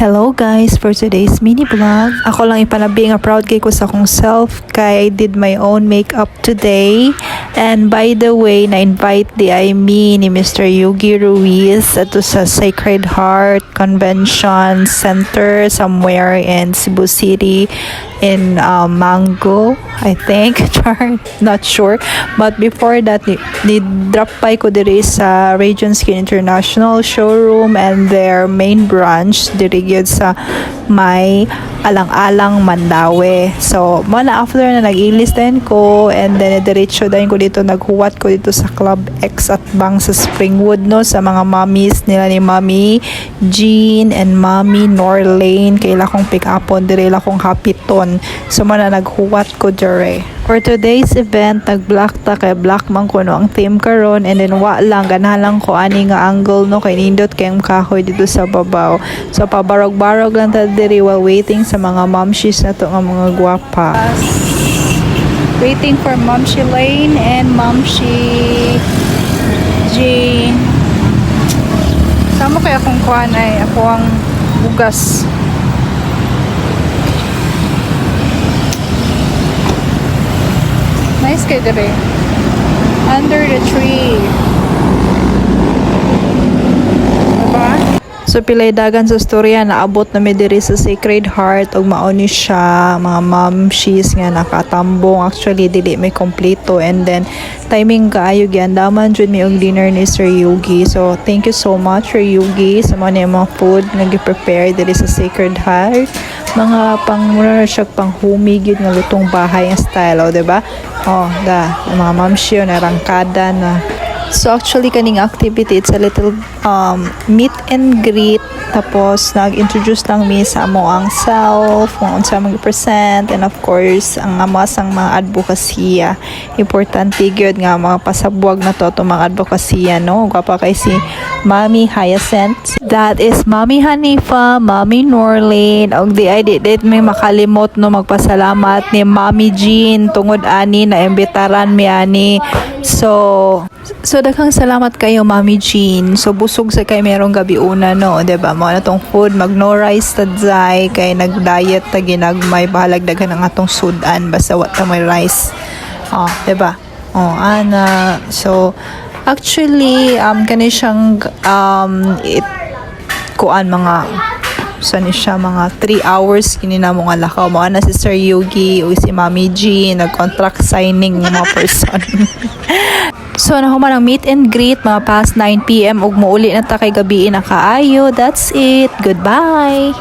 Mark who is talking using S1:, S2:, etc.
S1: Hello guys, for today's mini vlog, ako lang ipanabi nga proud kay ko sa akong self kay I did my own makeup today. And by the way, na-invite di ay me ni Mr. Yugi Ruiz ato sa Sacred Heart Convention Center somewhere in Cebu City in Mango, I think. Not sure. But before that, ni-drop by ko diri sa Radiant Skin International showroom and their main branch diri gyud sa may Alang-Alang, Mandaue. So, mana after na nag-ilis din ko and then diretso din ko dito, naghuwat ko dito sa Club X at Bang sa Springwood, no, sa mga mommies nila ni Mommy Jean and Mommy Norlane. Kaila kong pick upon dire la kong hapiton. So, mana naghuwat ko dire. For today's event, nag-black ta kay black man ko no ang theme karon, and then wa lang ganalang ko ani nga angle, no, kay nindot kay kahoy dito sa babaw. So pabarog-barog lang ta diri while waiting sa mga momshies na to nga mga gwapa. Waiting for Momshi Lane and Momshi Jean. Samo kay akong kuan ay ako ang bugas. Nice kay dire. Under the tree. Diba? So pilay dagan sa storya naabot na mi diri sa Sacred Heart ug mao ni siya mga momshies nga nakatambong. Actually dili may kompleto, and then timing kaayo giandaman jud mi og dinner ni Sir Yugi. So thank you so much Sir Yugi sa mga food nga gi-prepare diri sa Sacred Heart. Mga pangmura siya pang humig yun nga lutong bahay ang style, o diba? Oh, mga mamshiyo na rangkada na. So actually kaning activity, it's a little meet and greet, tapos nag-introduce lang mi sa amo ang self, kung unsa mag-present, and of course ang amas ang mga advokasya. Importante gyud nga mga pasabwag na to mga advokasya, no. Gwapa kay si Mommy Hyacinth, that is Mommy Hanifa, Mommy Norlane, og di may makalimot, no, magpasalamat ni Mommy Jean tungod ani na imbitaran mi ani. So daghang salamat kayo Mommy Jean. So busog sa kay merong gabi una, no, diba? Mo na tong food, mag no rice tadzay kay nag-diet ta ginagmay, bahalag daghan ang atong sudan basta wa ta may rice. Oh, diba? Oh, ana. So actually kani siyang kuan mga saan siya mga 3 hours kini na mo nga lakaw mo na si Sir Yugi o si Mommy G nag-contract signing ng mga person. So nahuman ang meet and greet mga past 9 PM ug mouli na ta kay gabi na kaayo. That's it. Goodbye.